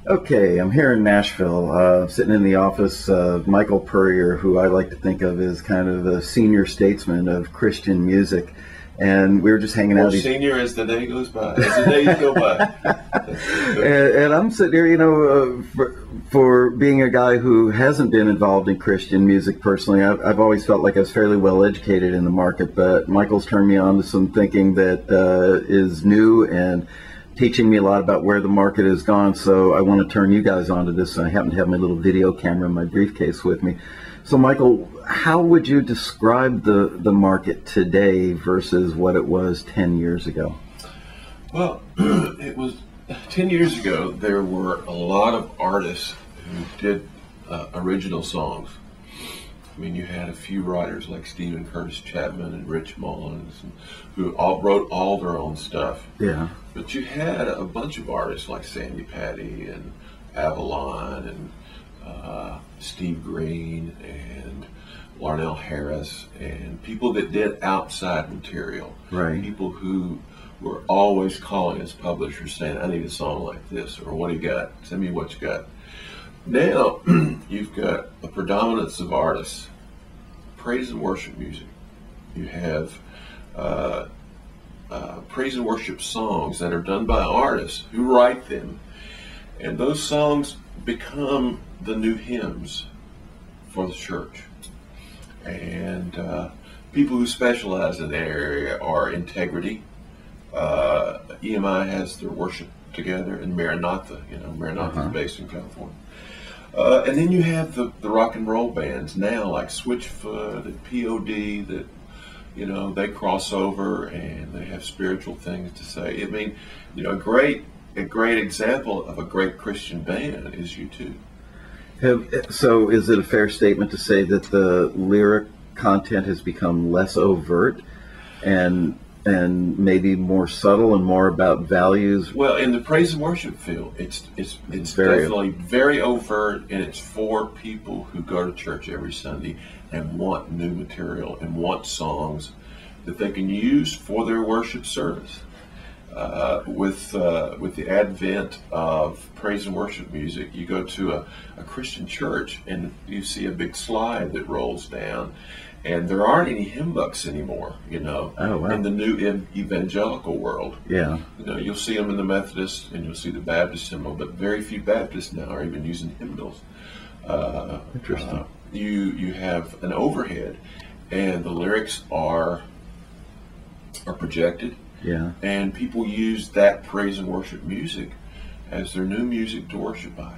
Okay, I'm here in Nashville, sitting in the office of Michael Puryear, who I like to think of as kind of the senior statesman of Christian music. And we were just hanging More out. senior as the day goes by, as the days go by. And I'm sitting here, for being a guy who hasn't been involved in Christian music personally, I've always felt like I was fairly well educated in the market, but Michael's turned me on to some thinking that is new and teaching me a lot about where the market has gone. So I want to turn you guys on to this. I happen to have my little video camera in my briefcase with me. So Michael, how would you describe the market today versus what it was 10 years ago? Well, it was 10 years ago, there were a lot of artists who did original songs. I mean, you had a few writers like Stephen Curtis Chapman and Rich Mullins who all wrote all their own stuff. Yeah. But you had a bunch of artists like Sandy Patty and Avalon and Steve Green and Larnell Harris and people that did outside material. Right. People who were always calling us publishers saying, I need a song like this, or what do you got? Send me what you got. Now, you've got a predominance of artists, praise and worship music. You have praise and worship songs that are done by artists who write them, and those songs become the new hymns for the church. And people who specialize in that area are Integrity. EMI has their worship together, and Maranatha. Maranatha is based in California. And then you have the rock and roll bands now, like Switchfoot and POD, that they cross over and they have spiritual things to say. I mean, a great example of a great Christian band is U2. So is it a fair statement to say that the lyric content has become less overt and maybe more subtle and more about values? Well, in the praise and worship field, it's definitely very overt, and it's for people who go to church every Sunday and want new material and want songs that they can use for their worship service. With the advent of praise and worship music, you go to a Christian church and you see a big slide that rolls down, and there aren't any hymn books anymore. Oh, wow. In the new evangelical world. Yeah. You'll see them in the Methodist and you'll see the Baptist hymnal, but very few Baptists now are even using hymnals. Interesting. You have an overhead, and the lyrics are projected. Yeah. And people use that praise and worship music as their new music to worship by.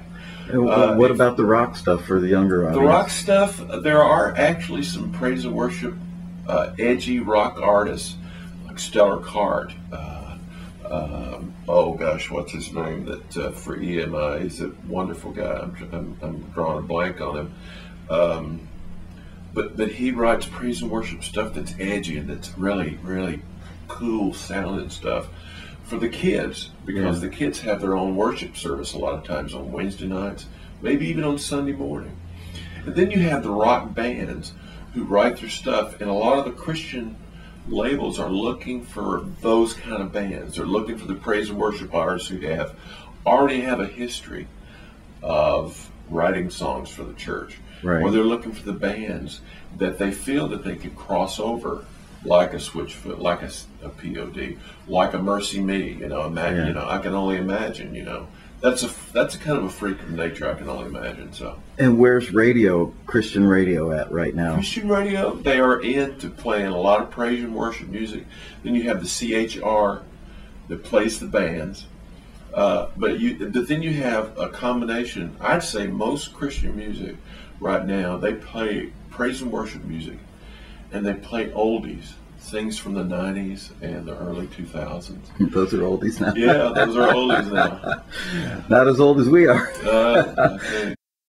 And what about the rock stuff for the younger audience? The rock stuff, there are actually some praise and worship, edgy rock artists like Stellar Cart. Oh gosh, what's his name? That for EMI, he's a wonderful guy. I'm drawing a blank on him. But he writes praise and worship stuff that's edgy and that's really, really cool sounding stuff for the kids, because the kids have their own worship service a lot of times on Wednesday nights, maybe even on Sunday morning. And then you have the rock bands who write their stuff, and a lot of the Christian labels are looking for those kind of bands. They're looking for the praise and worship artists who already have a history of writing songs for the church. Right. Or they're looking for the bands that they feel that they could cross over, like a Switchfoot, like a POD, like a Mercy Me. I can only imagine. That's a kind of a freak of nature. I can only imagine. So. And where's Christian radio at right now? Christian radio, they are into playing a lot of praise and worship music. Then you have the CHR that plays the bands. But then you have a combination. I'd say most Christian music right now, they play praise and worship music, and they play oldies, things from the 90s and the early 2000s. Those are oldies now. Yeah, those are oldies now. Not as old as we are.